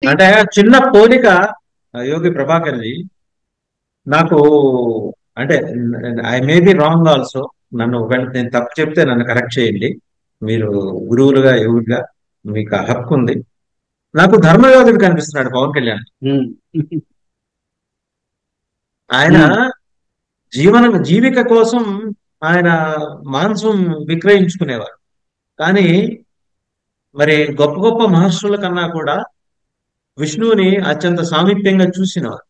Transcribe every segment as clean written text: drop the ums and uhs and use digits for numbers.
అంటే చిన్న పోలిక యోగి ప్రభాకర్జీ నాకు అంటే I may be wrong also. నన్ను ఒకవేళ నేను తప్పు చెప్తే నన్ను కరెక్ట్ చేయండి. మీరు గురువులుగా యోగులుగా మీకు ఆ హక్కు ఉంది. నాకు ధర్మయోధుడు కనిపిస్తున్నాడు పవన్ కళ్యాణ్. ఉమ్, ఆయన ఉమ్, జీవిక కోసం ఆయన మాంసం విక్రయించుకునేవారు. కానీ మరి గొప్ప గొప్ప మహర్షుల కన్నా కూడా విష్ణువుని అత్యంత సామీప్యంగా చూసినవారు.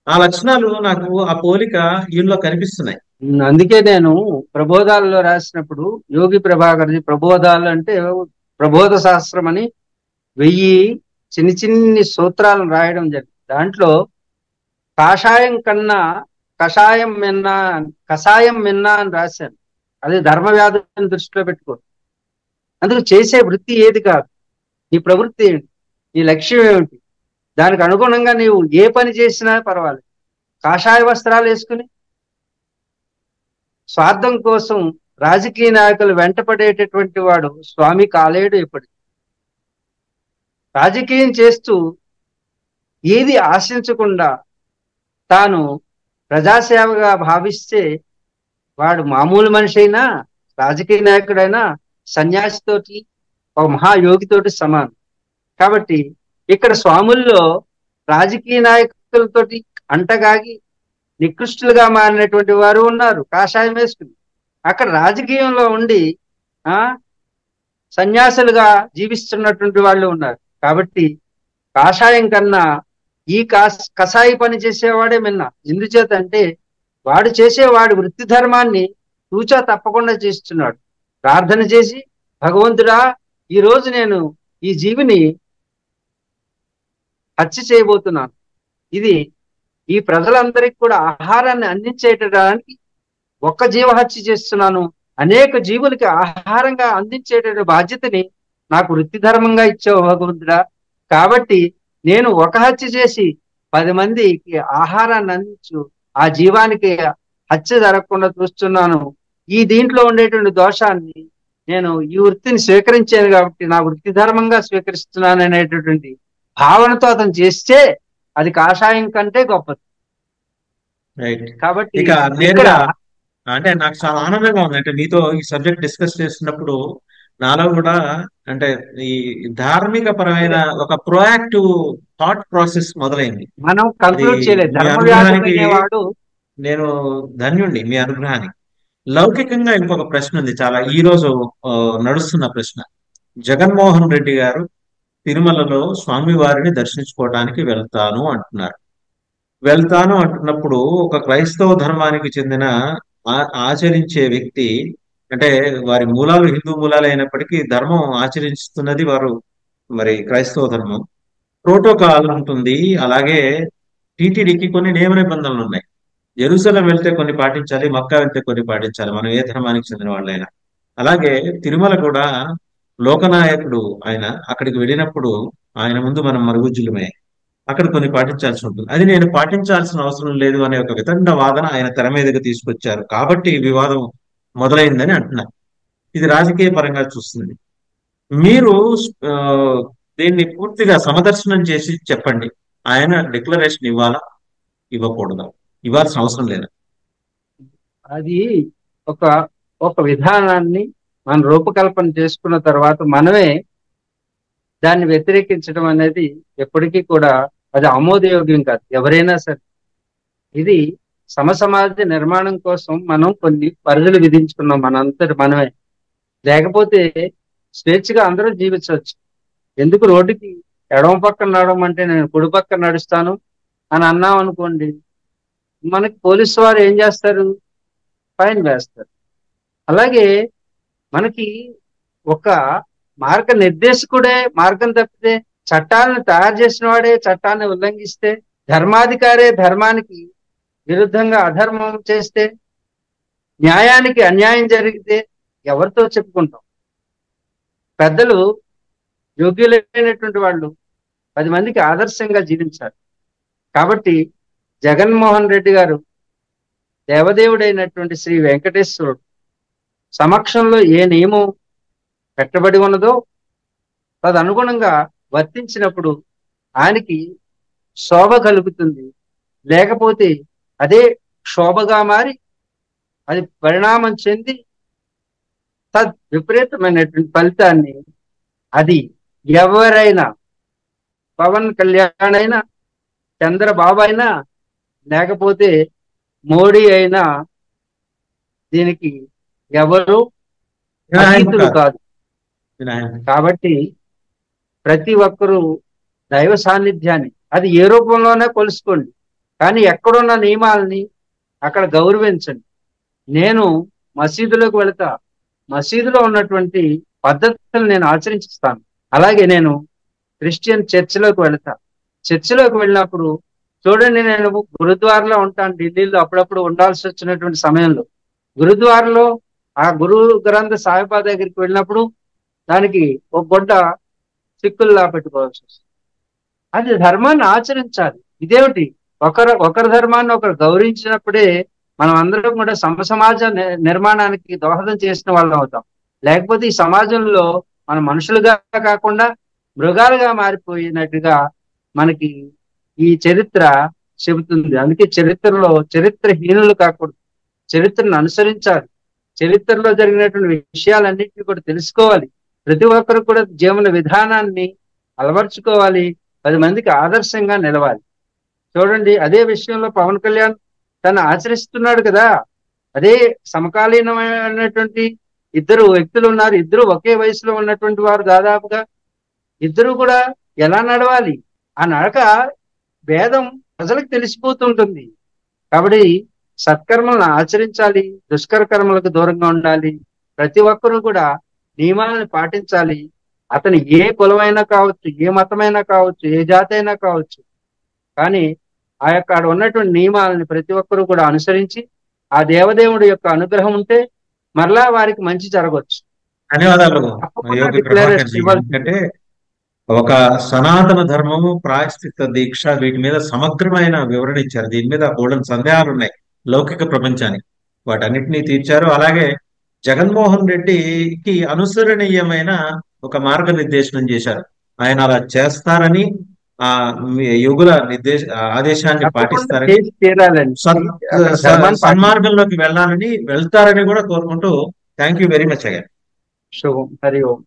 ఆ లక్షణాలు నాకు ఆ పోలిక వీళ్ళలో కనిపిస్తున్నాయి. అందుకే నేను ప్రబోధాలలో రాసినప్పుడు యోగి ప్రభాకర్జీ ప్రబోధాలు అంటే ప్రబోధ శాస్త్రం అని 1000 చిన్ని చిన్ని సూత్రాలను రాయడం జరిగింది. దాంట్లో కాషాయం కన్నా కషాయం మిన్నా అని రాశాను. అది ధర్మ వ్యాధులను దృష్టిలో పెట్టుకో. అందుకు చేసే వృత్తి ఏది కాదు, నీ ప్రవృత్తి ఏంటి, నీ లక్ష్యం ఏమిటి, దానికి అనుగుణంగా నీవు ఏ పని చేసినా పర్వాలేదు. కాషాయ వస్త్రాలు వేసుకుని స్వార్థం కోసం రాజకీయ నాయకులు వెంటపడేటటువంటి వాడు స్వామి కాలేడు. ఎప్పటి రాజకీయం చేస్తూ ఏది ఆశించకుండా తాను ప్రజాసేవగా భావిస్తే వాడు మామూలు మనిషి అయినా, రాజకీయ నాయకుడైనా, సన్యాసితోటి, ఒక మహాయోగితోటి సమానం. కాబట్టి ఇక్కడ స్వాముల్లో రాజకీయ నాయకులతోటి అంటగాగి నికృష్టులుగా మారినటువంటి వారు ఉన్నారు, కాషాయం వేసుకుని. అక్కడ రాజకీయంలో ఉండి ఆ సన్యాసులుగా జీవిస్తున్నటువంటి వాళ్ళు ఉన్నారు. కాబట్టి కాషాయం కన్నా ఈ కషాయి పని చేసేవాడే మిన్న. ఎందుచేత అంటే వాడు చేసేవాడు వృత్తి ధర్మాన్ని తూచా తప్పకుండా చేస్తున్నాడు. ప్రార్థన చేసి, భగవంతుడా, ఈ రోజు నేను ఈ జీవిని హత్య చేయబోతున్నాను. ఇది ఈ ప్రజలందరికీ కూడా ఆహారాన్ని అందించేటడానికి ఒక్క జీవహత్య చేస్తున్నాను. అనేక జీవులకి ఆహారంగా అందించేట బాధ్యతని నాకు వృత్తి ధర్మంగా ఇచ్చావు భగవంతుడా. కాబట్టి నేను ఒక హత్య చేసి 10 మందికి ఆహారాన్ని అందించు, ఆ జీవానికి హత్య జరగకుండా చూస్తున్నాను. ఈ దీంట్లో ఉండేటువంటి దోషాన్ని నేను ఈ వృత్తిని స్వీకరించాను కాబట్టి నా వృత్తి ధర్మంగా స్వీకరిస్తున్నాను అనేటటువంటి భావనతో అతను చేస్తే అది కాషాయం కంటే గొప్పది. రైట్. కాబట్టి ఇక ఇక్కడ నేరుగా అంటే నాకు చాలా ఆనందంగా ఉంది. అంటే మీతో ఈ సబ్జెక్ట్ డిస్కస్ చేస్తున్నప్పుడు నాలో కూడా అంటే ఈ ధార్మిక పరమైన ఒక ప్రోయాక్టివ్ థాట్ ప్రాసెస్ మొదలైంది. మనం అది కంక్లూడ్ చేయలేదు. మీ ధర్మవ్యాధుడు అనుగ్రహానికి అనేవాడు నేను ధన్యుణ్ణి, మీ అనుగ్రహానికి. లౌకికంగా ఇంకొక ప్రశ్న ఉంది, చాలా ఈ రోజు ఆ, నడుస్తున్న ప్రశ్న. జగన్మోహన్ రెడ్డి గారు తిరుమలలో స్వామివారిని దర్శించుకోవడానికి వెళ్తాను అంటున్నప్పుడు ఒక క్రైస్తవ ధర్మానికి చెందిన ఆచరించే వ్యక్తి, అంటే వారి మూలాలు హిందూ మూలాలు అయినప్పటికీ ధర్మం ఆచరిస్తున్నది వారు మరి క్రైస్తవ ధర్మం. ప్రోటోకాల్ ఉంటుంది. అలాగే టీటీడీకి కొన్ని నియమ నిబంధనలు ఉన్నాయి. జెరూసలం వెళ్తే కొన్ని పాటించాలి, మక్కా వెళ్తే కొన్ని పాటించాలి, మనం ఏ ధర్మానికి చెందిన వాళ్ళైనా. అలాగే తిరుమల కూడా లోకనాయకుడు ఆయన, అక్కడికి వెళ్ళినప్పుడు ఆయన ముందు మనం మరుగుజ్జులమే, అక్కడ కొన్ని పాటించాల్సి ఉంటుంది. అది నేను పాటించాల్సిన అవసరం లేదు అనే ఒక వితండ వాదన ఆయన తెర మీదకి తీసుకొచ్చారు కాబట్టి ఈ వివాదం మొదలైందని అంటున్నారు. ఇది రాజకీయ పరంగా చూస్తుంది. మీరు ఆ, దీన్ని పూర్తిగా సమదర్శనం చేసి చెప్పండి. ఆయన డిక్లరేషన్ ఇవ్వాలా, ఇవ్వకూడదా, ఇవ్వాల్సిన అవసరం లేదా? అది ఒక ఒక విధానాన్ని మనం రూపకల్పన చేసుకున్న తర్వాత మనమే దాన్ని వ్యతిరేకించడం అనేది ఎప్పటికీ కూడా అది ఆమోదయోగ్యం కాదు, ఎవరైనా సరే. ఇది సమసమాజ నిర్మాణం కోసం మనం కొన్ని పరిధులు విధించుకున్నాం మనంతటి మనమే. లేకపోతే స్వేచ్ఛగా అందరూ జీవించవచ్చు. ఎందుకు రోడ్డుకి ఎడమ పక్కన నడవమంటే నేను కుడి పక్కన నడుస్తాను అని అన్నాం అనుకోండి, మనకి పోలీసు వారు ఏం చేస్తారు? ఫైన్ వేస్తారు. అలాగే మనకి ఒక మార్గ నిర్దేశకుడే మార్గం తప్పితే, చట్టాలను తయారు చేసిన వాడే చట్టాన్ని ఉల్లంఘిస్తే, ధర్మాధికారే ధర్మానికి విరుద్ధంగా అధర్మం చేస్తే, న్యాయానికి అన్యాయం జరిగితే ఎవరితో చెప్పుకుంటాం? పెద్దలు, యోగ్యులైనటువంటి వాళ్ళు 10 మందికి ఆదర్శంగా జీవించాలి. కాబట్టి జగన్మోహన్ రెడ్డి గారు దేవదేవుడైనటువంటి శ్రీ వెంకటేశ్వరుడు సమక్షంలో ఏ నియమం పెట్టబడి ఉన్నదో తదనుగుణంగా వర్తించినప్పుడు ఆయనకి శోభ కలుగుతుంది. లేకపోతే అదే క్షోభగా మారి అది పరిణామం చెంది విపరీతమైనటువంటి ఫలితాన్ని అది ఎవరైనా, పవన్ కళ్యాణ్ అయినా, చంద్రబాబు అయినా, లేకపోతే మోడీ అయినా దీనికి ఎవరు వినాయకుడు అతీతులు కాదు. కాదు. వినాయకుడు. కాబట్టి ప్రతి ఒక్కరూ దైవ సాన్నిధ్యాన్ని అది ఏ రూపంలోనే కొలుసుకోండి, కానీ ఎక్కడున్న నియమాలని అక్కడ గౌరవించండి. నేను మసీదులోకి వెళతా, మసీదులో ఉన్నటువంటి పద్ధతులు నేను ఆచరిస్తాను. అలాగే నేను క్రిస్టియన్ చర్చిలోకి వెళతా, చర్చిలోకి వెళ్ళినప్పుడు చూడండి, నేను గురుద్వారాలో ఉంటాను ఢిల్లీలో, అప్పుడప్పుడు ఉండాల్సి వచ్చినటువంటి సమయంలో గురుద్వారాలో ఆ గురు గ్రంథ సాహిబా దగ్గరికి వెళ్ళినప్పుడు దానికి ఒక గుడ్డ చిక్కుల్లా పెట్టుకోవాల్సి వస్తుంది. అది ధర్మాన్ని ఆచరించాలి. ఇదేమిటి, ఒకరి ధర్మాన్ని ఒకరు గౌరవించినప్పుడే మనం అందరం కూడా సమాజ నిర్మాణానికి దోహదం చేసిన వాళ్ళం అవుతాం. లేకపోతే ఈ సమాజంలో మన మనుషులుగా కాకుండా మృగాలుగా మారిపోయినట్టుగా మనకి ఈ చరిత్ర చెబుతుంది. అందుకే చరిత్రలో చరిత్రహీనులు కాకూడదు, చరిత్రను అనుసరించాలి. చరిత్రలో జరిగినటువంటి విషయాలన్నింటినీ కూడా తెలుసుకోవాలి. ప్రతి ఒక్కరు కూడా జీవన విధానాన్ని అలవర్చుకోవాలి, 10 మందికి ఆదర్శంగా నిలవాలి. చూడండి, అదే విషయంలో పవన్ కళ్యాణ్ తను ఆచరిస్తున్నాడు కదా. అదే సమకాలీనమైనటువంటి ఇద్దరు వ్యక్తులు ఉన్నారు, ఇద్దరు ఒకే వయసులో ఉన్నటువంటి వారు, దాదాపుగా ఇద్దరు కూడా ఎలా నడవాలి ఆ నడక భేదం ప్రజలకు తెలిసిపోతుంటుంది. కాబట్టి సత్కర్మలను ఆచరించాలి, దుష్కర కర్మలకు దూరంగా ఉండాలి. ప్రతి ఒక్కరూ కూడా నియమాలను పాటించాలి. అతను ఏ కులమైనా కావచ్చు, ఏ మతమైనా కావచ్చు, ఏ జాతి అయినా కావచ్చు, కానీ ఆ యొక్క ఆడ ఉన్నటువంటి నియమాలని ప్రతి ఒక్కరూ కూడా అనుసరించి ఆ దేవదేవుడి యొక్క అనుగ్రహం ఉంటే మరలా వారికి మంచి జరగవచ్చు. ధన్యవాదాలు తప్పకుండా యోగి ప్రభాకర్ డిక్లరేషన్ జీ. ఇవ్వాల్సింది. ఎందుకంటే ఒక సనాతన ధర్మము, ప్రాయశ్చిత్త దీక్ష, వీటి మీద సమగ్రమైన వివరణ ఇచ్చారు. దీని మీద బోల్డెన్ సందేహాలు ఉన్నాయి లౌకిక ప్రపంచానికి, వాటన్నిటినీ తీర్చారు. అలాగే జగన్మోహన్ రెడ్డికి అనుసరణీయమైన ఒక మార్గనిర్దేశనం చేశారు. ఆయన అలా చేస్తారని, ఆ యుగుల ఆదేశాన్ని తప్పకుండా పాటిస్తారని, చేసి తీరాలండి. సత్ అక్కడ ధర్మాన్ని పాటించాలి. సన్మార్గంలోకి వెళ్తారని కూడా కోరుకుంటూ thank you very much again. శుభం. హరి ఓం.